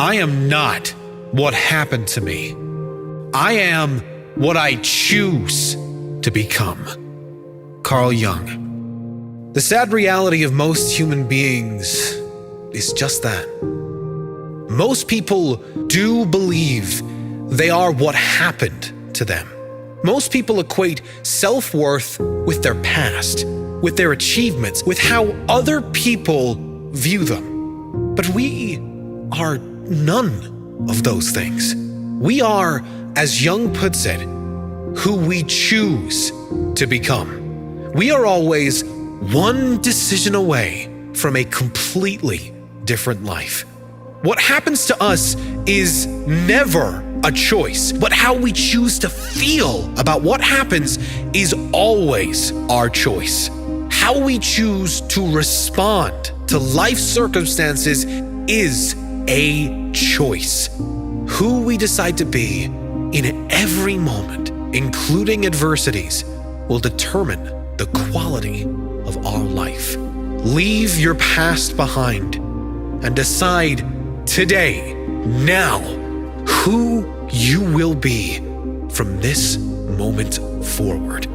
I am not what happened to me. I am what I choose to become. Carl Jung. The sad reality of most human beings is just that. Most people do believe they are what happened to them. Most people equate self-worth with their past, with their achievements, with how other people view them. But we are none of those things. We are, as Jung puts it, who we choose to become. We are always one decision away from a completely different life. What happens to us is never a choice, but how we choose to feel about what happens is always our choice. How we choose to respond to life circumstances is a choice. Who we decide to be in every moment, including adversities, will determine the quality of our life. Leave your past behind and decide today, now, who you will be from this moment forward.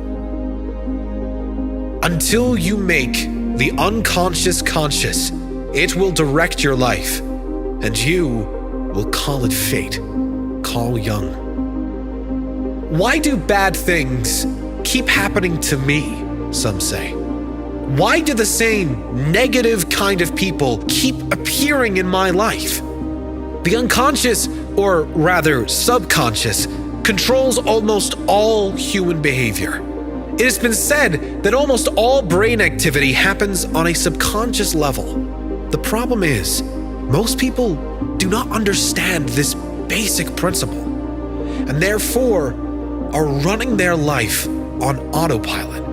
Until you make the unconscious conscious, it will direct your life, and you will call it fate. Carl Jung. Why do bad things keep happening to me, some say? Why do the same negative kind of people keep appearing in my life? The unconscious, or rather subconscious, controls almost all human behavior. It has been said that almost all brain activity happens on a subconscious level. The problem is, most people do not understand this basic principle, and therefore are running their life on autopilot,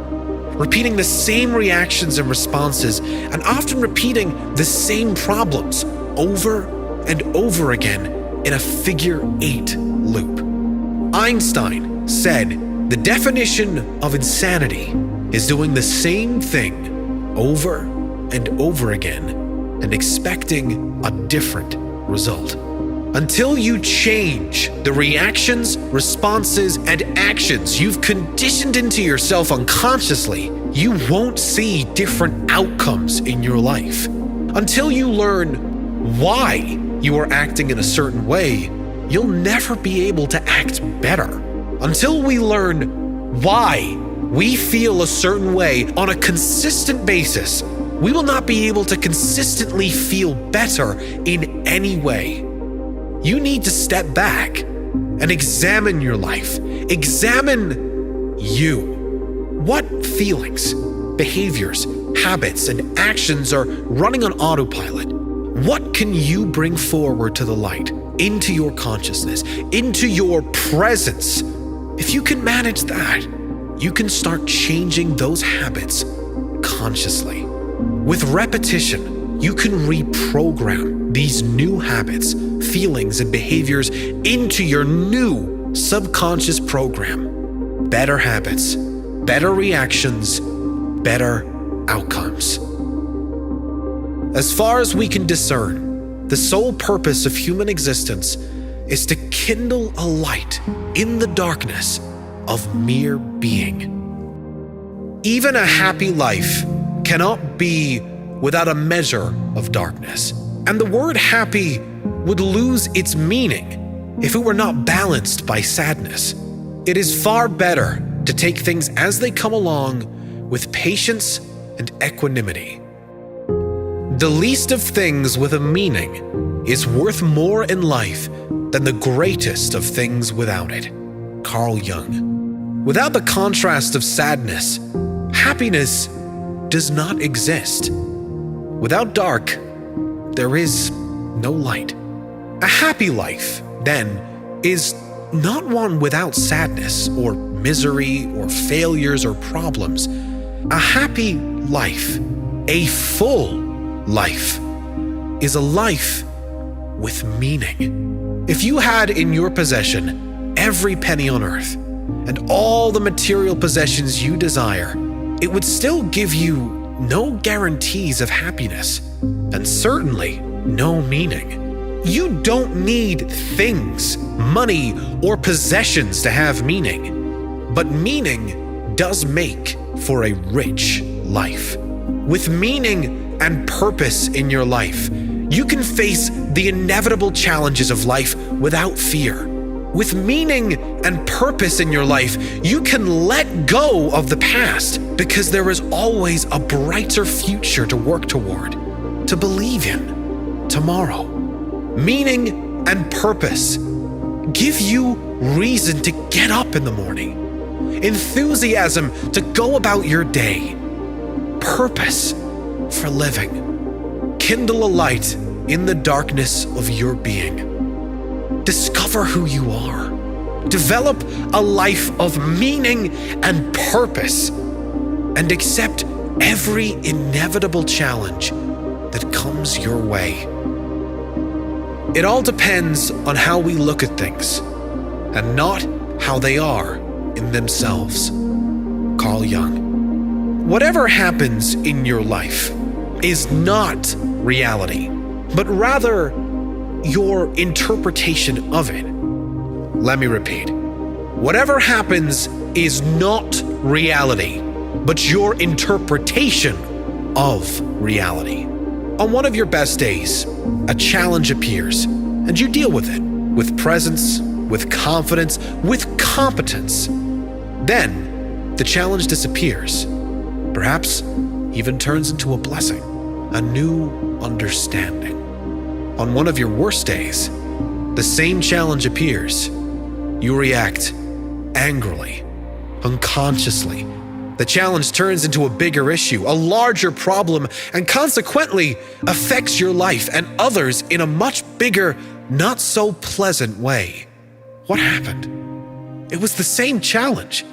repeating the same reactions and responses, and often repeating the same problems over and over again in a figure-8 loop. Einstein said the definition of insanity is doing the same thing over and over again and expecting a different result. Until you change the reactions, responses, and actions you've conditioned into yourself unconsciously, you won't see different outcomes in your life. Until you learn why you are acting in a certain way, you'll never be able to act better. Until we learn why we feel a certain way on a consistent basis, we will not be able to consistently feel better in any way. You need to step back and examine your life. Examine you. What feelings, behaviors, habits, and actions are running on autopilot? What can you bring forward to the light, into your consciousness, into your presence? If you can manage that, you can start changing those habits consciously. With repetition, you can reprogram these new habits, feelings, and behaviors into your new subconscious program. Better habits, better reactions, better outcomes. As far as we can discern, the sole purpose of human existence is to kindle a light in the darkness of mere being. Even a happy life cannot be without a measure of darkness, and the word happy would lose its meaning if it were not balanced by sadness. It is far better to take things as they come along with patience and equanimity. The least of things with a meaning is worth more in life than the greatest of things without it. Carl Jung. Without the contrast of sadness, happiness does not exist. Without dark, there is no light. A happy life, then, is not one without sadness or misery or failures or problems. A happy life, a full life, is a life with meaning. If you had in your possession every penny on earth and all the material possessions you desire, it would still give you no guarantees of happiness and certainly no meaning. You don't need things, money, or possessions to have meaning. But meaning does make for a rich life. With meaning and purpose in your life, you can face the inevitable challenges of life without fear. With meaning and purpose in your life, you can let go of the past because there is always a brighter future to work toward, to believe in tomorrow. Meaning and purpose give you reason to get up in the morning, enthusiasm to go about your day, purpose for living. Kindle a light in the darkness of your being. Discover who you are. Develop a life of meaning and purpose, and accept every inevitable challenge that comes your way. It all depends on how we look at things, and not how they are in themselves. Carl Jung. Whatever happens in your life is not reality, but rather your interpretation of it. Let me repeat. Whatever happens is not reality, but your interpretation of reality. On one of your best days, a challenge appears, and you deal with it with presence, with confidence, with competence. Then, the challenge disappears, perhaps even turns into a blessing, a new understanding. On one of your worst days, the same challenge appears. You react angrily, unconsciously. The challenge turns into a bigger issue, a larger problem, and consequently affects your life and others in a much bigger, not so pleasant way. What happened? It was the same challenge.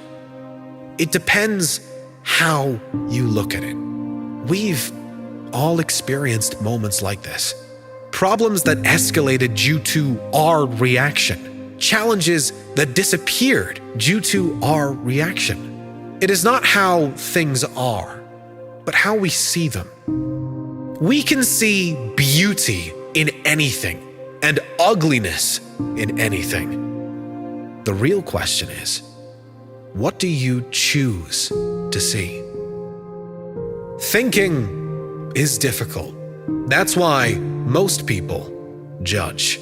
It depends how you look at it. We've all experienced moments like this. Problems that escalated due to our reaction. Challenges that disappeared due to our reaction. It is not how things are, but how we see them. We can see beauty in anything and ugliness in anything. The real question is, what do you choose to see? Thinking is difficult. That's why most people judge.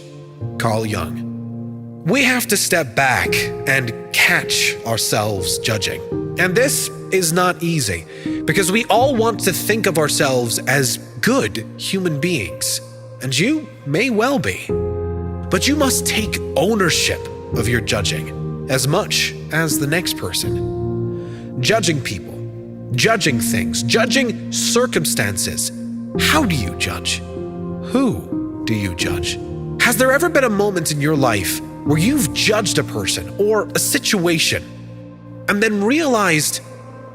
Carl Jung. We have to step back and catch ourselves judging. And this is not easy, because we all want to think of ourselves as good human beings, and you may well be. But you must take ownership of your judging as much as the next person. Judging people, judging things, judging circumstances. How do you judge? Who do you judge? Has there ever been a moment in your life where you've judged a person or a situation and then realized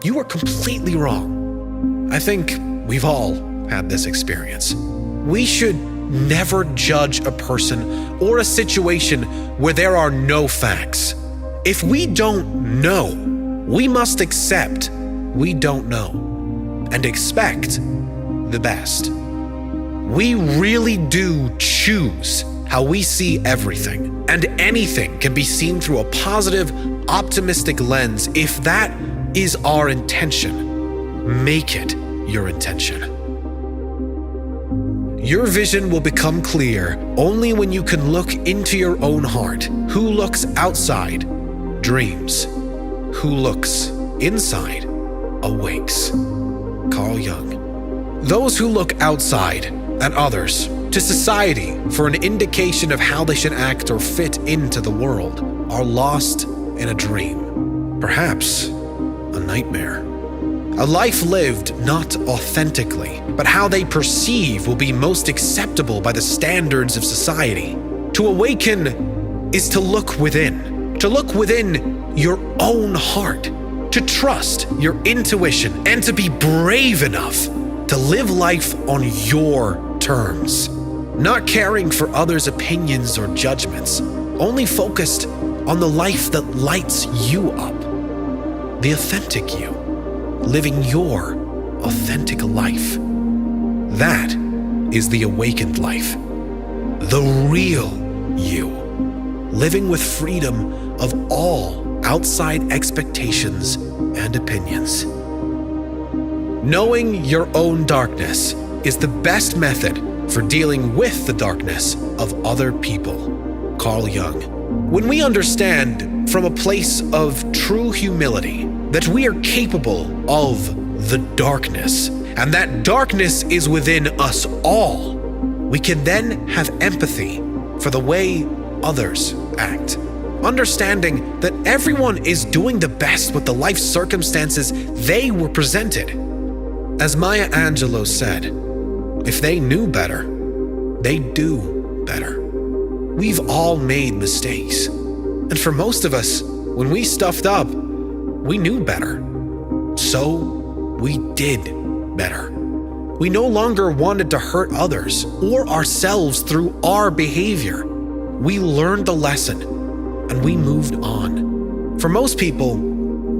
you were completely wrong? I think we've all had this experience. We should never judge a person or a situation where there are no facts. If we don't know, we must accept we don't know and expect the best. We really do choose how we see everything, and anything can be seen through a positive, optimistic lens if that is our intention. Make it your intention. Your vision will become clear only when you can look into your own heart. Who looks outside dreams. Who looks inside awakes. Carl Jung. Those who look outside at others, to society, for an indication of how they should act or fit into the world, are lost in a dream, perhaps a nightmare. A life lived not authentically, but how they perceive will be most acceptable by the standards of society. To awaken is to look within your own heart, to trust your intuition, and to be brave enough to live life on your terms, not caring for others' opinions or judgments, only focused on the life that lights you up, the authentic you, living your authentic life. That is the awakened life. the real you, living with freedom of all outside expectations and opinions. Knowing your own darkness is the best method for dealing with the darkness of other people. Carl Jung. When we understand from a place of true humility that we are capable of the darkness, and that darkness is within us all, we can then have empathy for the way others act. Understanding that everyone is doing the best with the life circumstances they were presented. As Maya Angelou said, if they knew better, they'd do better. We've all made mistakes. And for most of us, when we stuffed up, we knew better. So we did better. We no longer wanted to hurt others or ourselves through our behavior. We learned the lesson and we moved on. For most people,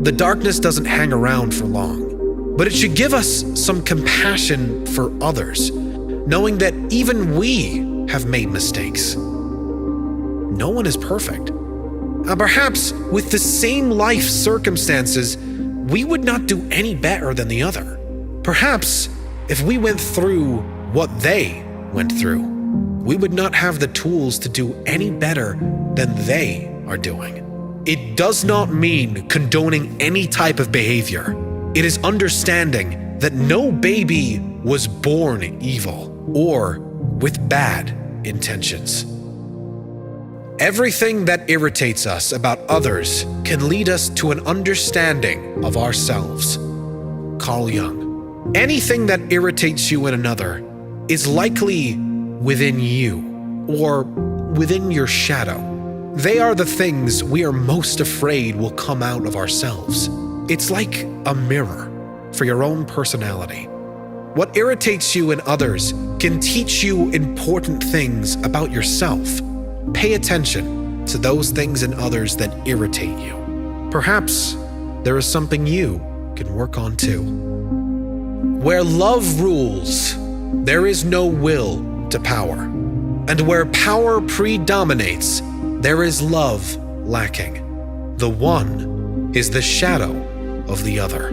the darkness doesn't hang around for long, but it should give us some compassion for others, knowing that even we have made mistakes. No one is perfect. And perhaps with the same life circumstances, we would not do any better than the other. Perhaps if we went through what they went through, we would not have the tools to do any better than they are doing. It does not mean condoning any type of behavior. It is understanding that no baby was born evil or with bad intentions. Everything that irritates us about others can lead us to an understanding of ourselves. Carl Jung. Anything that irritates you in another is likely within you or within your shadow. They are the things we are most afraid will come out of ourselves. It's like a mirror for your own personality. What irritates you in others can teach you important things about yourself. Pay attention to those things in others that irritate you. Perhaps there is something you can work on too. Where love rules, there is no will to power. And where power predominates, there is love lacking. The one is the shadow of the other.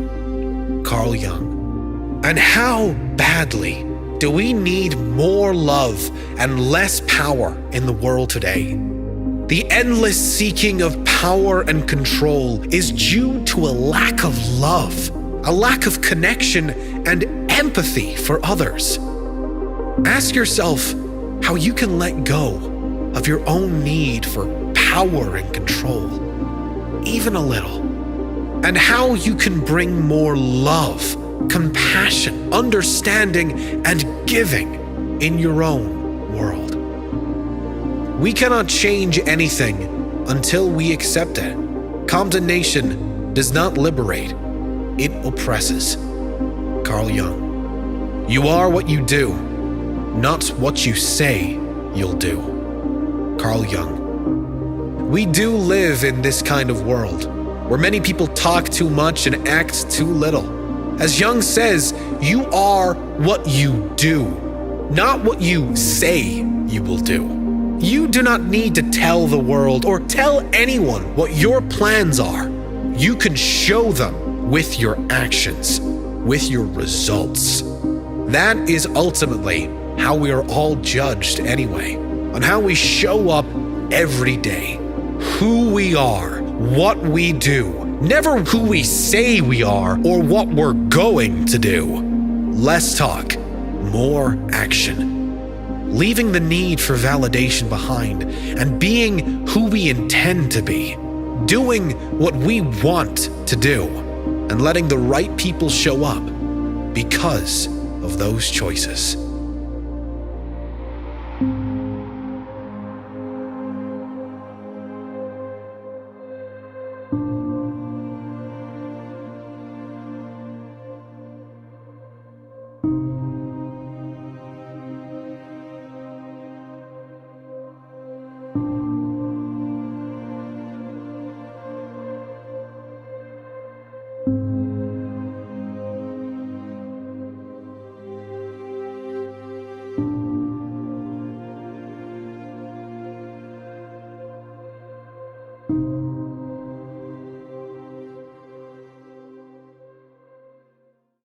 Carl Jung. And how badly do we need more love and less power in the world today? The endless seeking of power and control is due to a lack of love, a lack of connection and empathy for others. Ask yourself how you can let go of your own need for power and control, even a little, and how you can bring more love, compassion, understanding, and giving in your own world. We cannot change anything until we accept it. Condemnation does not liberate, it oppresses. Carl Jung. You are what you do, not what you say you'll do. Carl Jung. We do live in this kind of world, where many people talk too much and act too little. As Jung says, you are what you do, not what you say you will do. You do not need to tell the world or tell anyone what your plans are. You can show them with your actions, with your results. That is ultimately how we are all judged anyway, on how we show up every day, who we are, what we do. Never who we say we are or what we're going to do. Less talk, more action. Leaving the need for validation behind and being who we intend to be. Doing what we want to do and letting the right people show up because of those choices.